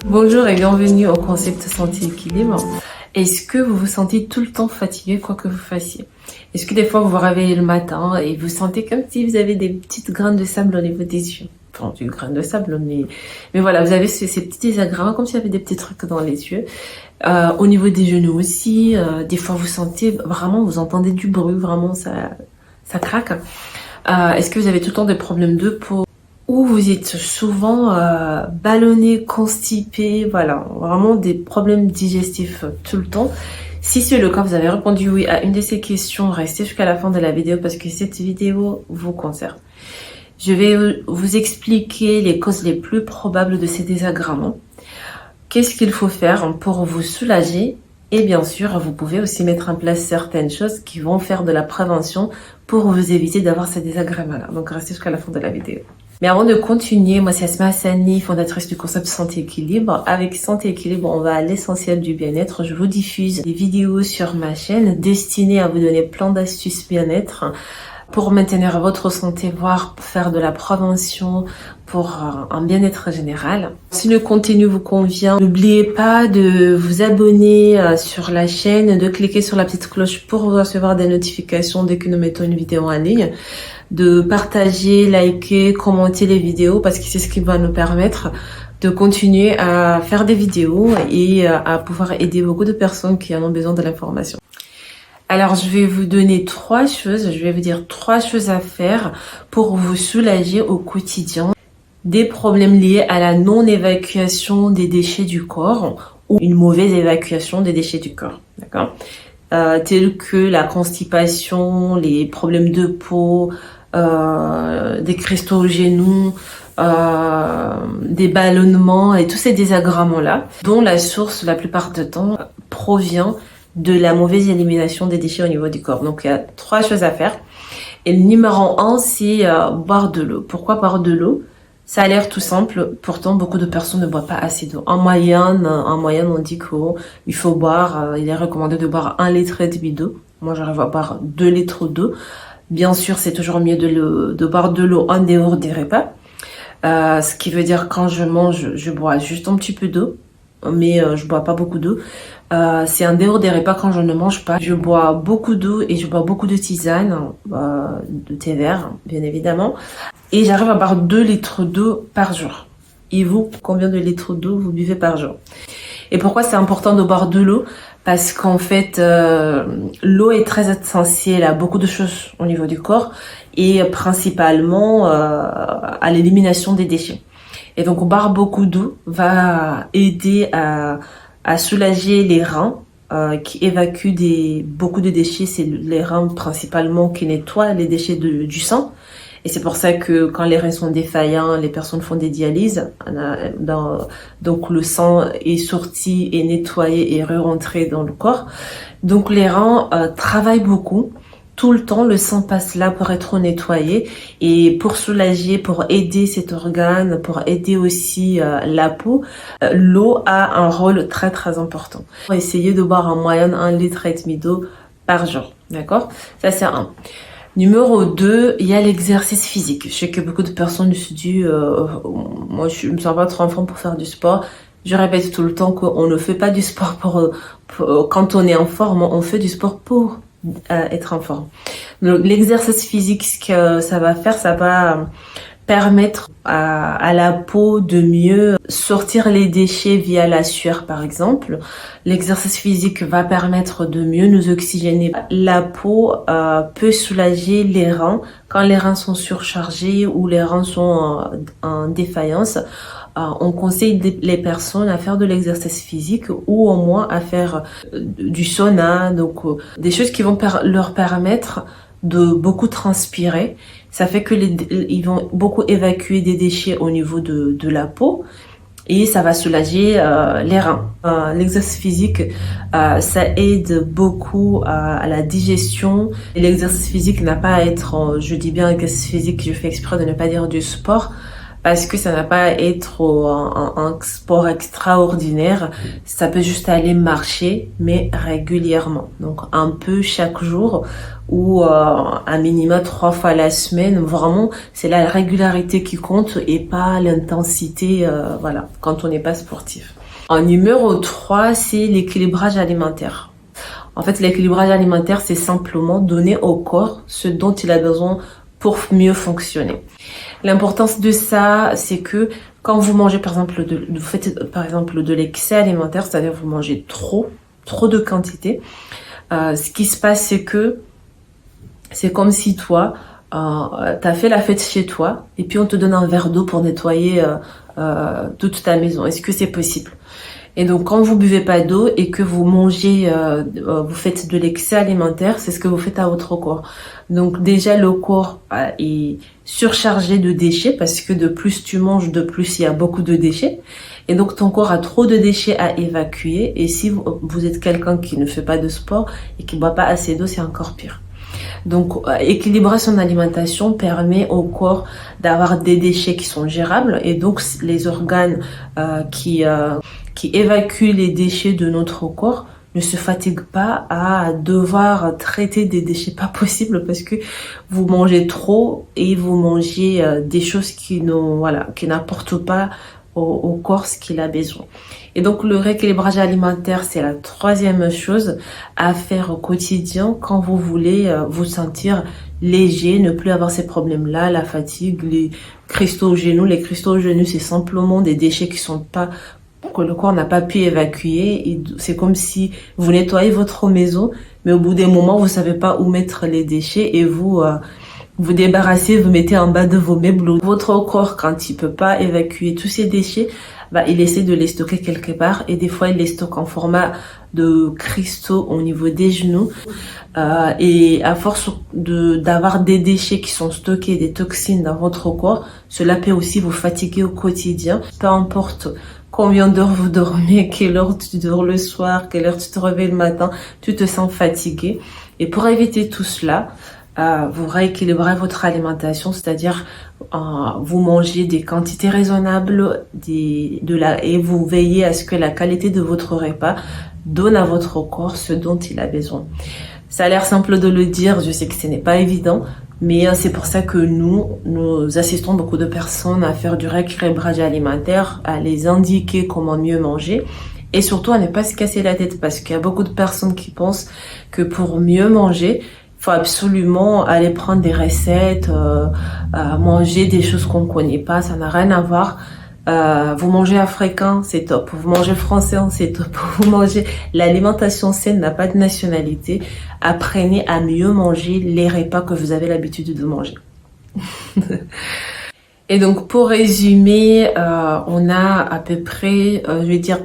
Bonjour et bienvenue au concept santé équilibre. Est-ce que vous vous sentez tout le temps fatigué quoi que vous fassiez? Est-ce que des fois vous vous réveillez le matin et vous sentez comme si vous avez des petites graines de sable au niveau des yeux? Enfin, du grain de sable, mais voilà, vous avez ces petits désagréments comme s'il y avait des petits trucs dans les yeux. Au niveau des genoux aussi, des fois vous sentez vraiment, vous entendez du bruit, vraiment ça craque. Est-ce que vous avez tout le temps des problèmes de peau? Ou vous êtes souvent ballonné, constipé, voilà, vraiment des problèmes digestifs tout le temps. Si c'est le cas, vous avez répondu oui à une de ces questions, restez jusqu'à la fin de la vidéo parce que cette vidéo vous concerne. Je vais vous expliquer les causes les plus probables de ces désagréments. Qu'est-ce qu'il faut faire pour vous soulager? Et bien sûr, vous pouvez aussi mettre en place certaines choses qui vont faire de la prévention pour vous éviter d'avoir ces désagréments-là. Donc restez jusqu'à la fin de la vidéo. Mais avant de continuer, moi c'est Asma Hassani, fondatrice du concept Santé Équilibre. Avec Santé Équilibre, on va à l'essentiel du bien-être. Je vous diffuse des vidéos sur ma chaîne destinées à vous donner plein d'astuces bien-être pour maintenir votre santé, voire pour faire de la prévention pour un bien-être général. Si le contenu vous convient, n'oubliez pas de vous abonner sur la chaîne, de cliquer sur la petite cloche pour recevoir des notifications dès que nous mettons une vidéo en ligne, de partager, liker, commenter les vidéos parce que c'est ce qui va nous permettre de continuer à faire des vidéos et à pouvoir aider beaucoup de personnes qui en ont besoin de l'information. Alors, je vais vous donner je vais vous dire trois choses à faire pour vous soulager au quotidien des problèmes liés à la non-évacuation des déchets du corps ou une mauvaise évacuation des déchets du corps, d'accord? Tels que la constipation, les problèmes de peau, des cristaux aux genoux, des ballonnements et tous ces désagréments-là, dont la source, la plupart du temps, provient de la mauvaise élimination des déchets au niveau du corps. Donc, il y a trois choses à faire. Et le numéro 1, c'est boire de l'eau. Pourquoi boire de l'eau? Ça a l'air tout simple, pourtant beaucoup de personnes ne boivent pas assez d'eau. En moyenne, on dit qu'il faut boire, il est recommandé de boire 1,5 litre d'eau. Moi, j'arrive à boire 2 litres d'eau. Bien sûr, c'est toujours mieux de boire de l'eau en dehors des repas. Ce qui veut dire quand je mange, je bois juste un petit peu d'eau, mais je bois pas beaucoup d'eau. C'est en dehors des repas quand je ne mange pas. Je bois beaucoup d'eau et je bois beaucoup de tisane, de thé vert, bien évidemment. Et j'arrive à boire 2 litres d'eau par jour. Et vous, combien de litres d'eau vous buvez par jour? Et pourquoi c'est important de boire de l'eau? Parce qu'en fait, l'eau est très essentielle à beaucoup de choses au niveau du corps et principalement à l'élimination des déchets. Et donc, boire beaucoup d'eau va aider à soulager les reins qui évacuent beaucoup de déchets. C'est les reins principalement qui nettoient les déchets du sang. Et c'est pour ça que quand les reins sont défaillants, les personnes font des dialyses. Donc le sang est sorti, est nettoyé et re-rentré dans le corps. Donc les reins travaillent beaucoup. Tout le temps, le sang passe là pour être nettoyé et pour soulager, pour aider cet organe, pour aider aussi la peau, l'eau a un rôle très très important. Essayez de boire en moyenne 1,5 litre d'eau par jour, d'accord? Ça c'est un. Numéro 2, il y a l'exercice physique. Je sais que beaucoup de personnes se disent moi je me sens pas trop en forme pour faire du sport. Je répète tout le temps qu'on ne fait pas du sport quand on est en forme, on fait du sport pour être en forme. Donc l'exercice physique, ce que ça va faire, ça va permettre à la peau de mieux sortir les déchets via la sueur par exemple. L'exercice physique va permettre de mieux nous oxygéner. La peau peut soulager les reins quand les reins sont surchargés ou les reins sont en défaillance. On conseille les personnes à faire de l'exercice physique ou au moins à faire du sauna, donc des choses qui vont leur permettre de beaucoup transpirer. Ça fait que ils vont beaucoup évacuer des déchets au niveau de la peau et ça va soulager les reins. L'exercice physique, ça aide beaucoup à la digestion. L'exercice physique n'a pas à être, je dis bien exercice physique, je fais exprès de ne pas dire du sport. parce que ça n'a pas à être un sport extraordinaire. Ça peut juste aller marcher, mais régulièrement. Donc un peu chaque jour ou un minimum 3 fois la semaine. Vraiment, c'est la régularité qui compte et pas l'intensité, voilà, quand on n'est pas sportif. En numéro 3, c'est l'équilibrage alimentaire. En fait, l'équilibrage alimentaire, c'est simplement donner au corps ce dont il a besoin pour mieux fonctionner. L'importance de ça, c'est que quand vous mangez, par exemple, vous faites par exemple de l'excès alimentaire, c'est-à-dire vous mangez trop de quantité, ce qui se passe, c'est que c'est comme si toi, t'as fait la fête chez toi et puis on te donne un verre d'eau pour nettoyer toute ta maison. Est-ce que c'est possible? Et donc, quand vous buvez pas d'eau et que vous mangez, vous faites de l'excès alimentaire, c'est ce que vous faites à votre corps. Donc, déjà, le corps est surchargé de déchets parce que de plus tu manges, de plus il y a beaucoup de déchets. Et donc, ton corps a trop de déchets à évacuer. Et si vous êtes quelqu'un qui ne fait pas de sport et qui boit pas assez d'eau, c'est encore pire. Donc, équilibrer son alimentation permet au corps d'avoir des déchets qui sont gérables et donc les organes qui évacuent les déchets de notre corps ne se fatiguent pas à devoir traiter des déchets pas possibles parce que vous mangez trop et vous mangez des choses qui n'apportent pas au corps ce qu'il a besoin. Et donc le rééquilibrage alimentaire, c'est la troisième chose à faire au quotidien quand vous voulez vous sentir léger, ne plus avoir ces problèmes-là, la fatigue, les cristaux aux genoux. Les cristaux aux genoux, c'est simplement des déchets que le corps n'a pas pu évacuer. Et c'est comme si vous nettoyez votre maison, mais au bout des moments, vous savez pas où mettre les déchets et vous débarrassez, vous mettez en bas de vos meubles. Votre corps, quand il peut pas évacuer tous ces déchets, il essaie de les stocker quelque part et des fois il les stocke en format de cristaux au niveau des genoux. Et à force d'avoir des déchets qui sont stockés, des toxines dans votre corps, cela peut aussi vous fatiguer au quotidien. Peu importe combien d'heures vous dormez, quelle heure tu dors le soir, quelle heure tu te réveilles le matin, tu te sens fatigué. Et pour éviter tout cela, vous rééquilibrez votre alimentation, c'est-à-dire vous mangez des quantités raisonnables et vous veillez à ce que la qualité de votre repas donne à votre corps ce dont il a besoin. Ça a l'air simple de le dire, je sais que ce n'est pas évident, mais c'est pour ça que nous assistons beaucoup de personnes à faire du rééquilibrage alimentaire, à les indiquer comment mieux manger et surtout à ne pas se casser la tête parce qu'il y a beaucoup de personnes qui pensent que pour mieux manger, faut absolument aller prendre des recettes, manger des choses qu'on connaît pas, ça n'a rien à voir. Vous mangez africain, c'est top. Vous mangez français, c'est top. Vous mangez... L'alimentation saine n'a pas de nationalité. Apprenez à mieux manger les repas que vous avez l'habitude de manger. Et donc, pour résumer, on a à peu près,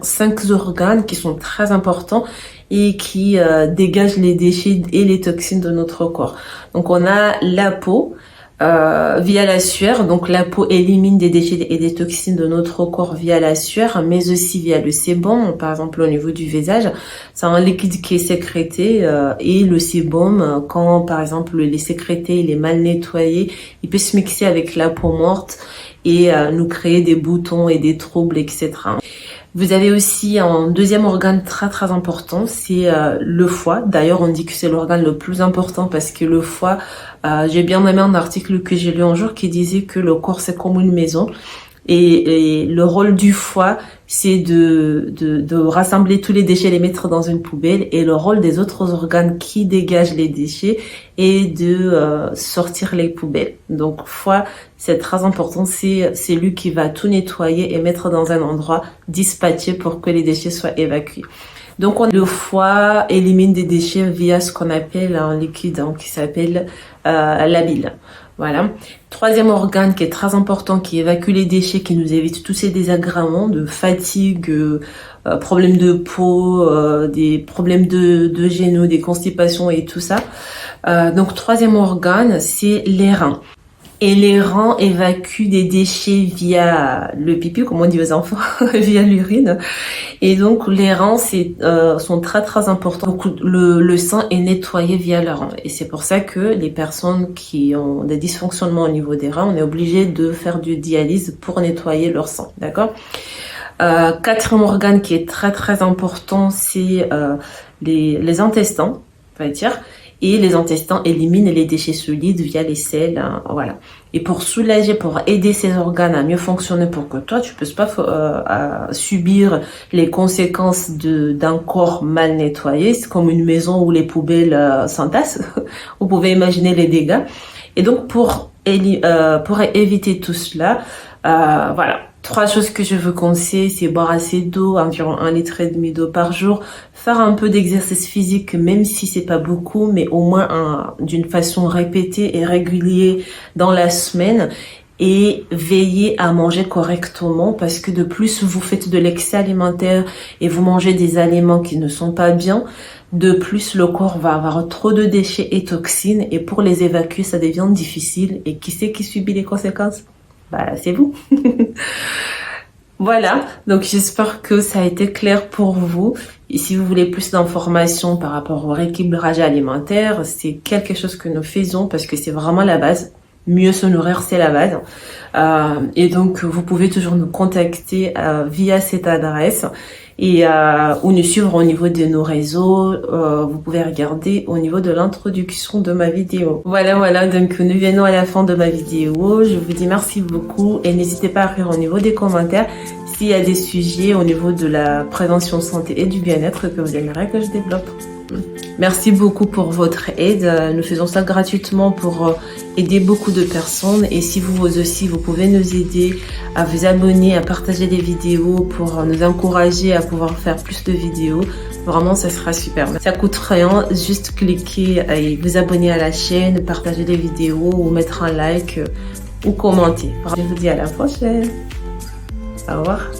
5 organes qui sont très importants et qui dégagent les déchets et les toxines de notre corps. Donc, on a la peau, via la sueur. Donc, la peau élimine des déchets et des toxines de notre corps via la sueur, mais aussi via le sébum, par exemple au niveau du visage. C'est un liquide qui est sécrété et le sébum, quand par exemple il est sécrété, il est mal nettoyé, il peut se mixer avec la peau morte et nous créer des boutons et des troubles, etc. Vous avez aussi un deuxième organe très très important, c'est le foie. D'ailleurs, on dit que c'est l'organe le plus important parce que le foie, j'ai bien aimé un article que j'ai lu un jour qui disait que le corps c'est comme une maison. Et le rôle du foie, c'est de rassembler tous les déchets, les mettre dans une poubelle. Et le rôle des autres organes qui dégagent les déchets est de sortir les poubelles. Donc, foie, c'est très important. C'est lui qui va tout nettoyer et mettre dans un endroit dispatché pour que les déchets soient évacués. Donc, le foie élimine des déchets via ce qu'on appelle un liquide qui s'appelle la bile. Voilà. Troisième organe qui est très important, qui évacue les déchets, qui nous évite tous ces désagréments de fatigue, problèmes de peau, des problèmes de genoux, des constipations et tout ça. Donc troisième organe, c'est les reins. Et les reins évacuent des déchets via le pipi, comme on dit aux enfants, via l'urine. Et donc les reins sont très très importants. Donc le sang est nettoyé via leurs reins. Et c'est pour ça que les personnes qui ont des dysfonctionnements au niveau des reins, on est obligé de faire du dialyse pour nettoyer leur sang, d'accord? Quatrième organe qui est très très important, c'est les intestins, on va dire. Et les intestins éliminent les déchets solides via les selles, hein, voilà. Et pour soulager, pour aider ces organes à mieux fonctionner, pour que toi, tu puisses pas subir les conséquences d'un corps mal nettoyé, c'est comme une maison où les poubelles s'entassent. Vous pouvez imaginer les dégâts. Et donc, pour éviter tout cela, voilà. 3 choses que je vous conseille, c'est boire assez d'eau, environ 1,5 litre d'eau par jour, faire un peu d'exercice physique, même si c'est pas beaucoup, mais au moins d'une façon répétée et régulière dans la semaine, et veiller à manger correctement, parce que de plus vous faites de l'excès alimentaire et vous mangez des aliments qui ne sont pas bien, de plus le corps va avoir trop de déchets et toxines, et pour les évacuer ça devient difficile. Et qui c'est qui subit les conséquences? Bah, c'est vous. Voilà, donc j'espère que ça a été clair pour vous. Et si vous voulez plus d'informations par rapport au rééquilibrage alimentaire, c'est quelque chose que nous faisons parce que c'est vraiment la base. Mieux se nourrir, c'est la base. Et donc, vous pouvez toujours nous contacter via cette adresse et ou nous suivre au niveau de nos réseaux. Vous pouvez regarder au niveau de l'introduction de ma vidéo. Voilà, donc nous venons à la fin de ma vidéo. Je vous dis merci beaucoup et n'hésitez pas à écrire au niveau des commentaires s'il y a des sujets au niveau de la prévention santé et du bien-être que vous aimeriez que je développe. Merci beaucoup pour votre aide. Nous faisons ça gratuitement pour aider beaucoup de personnes. Et si vous aussi, vous pouvez nous aider à vous abonner, à partager les vidéos pour nous encourager à pouvoir faire plus de vidéos. Vraiment, ça sera super. Ça coûte rien, juste cliquer et vous abonner à la chaîne, partager les vidéos ou mettre un like ou commenter. Je vous dis à la prochaine. Au revoir.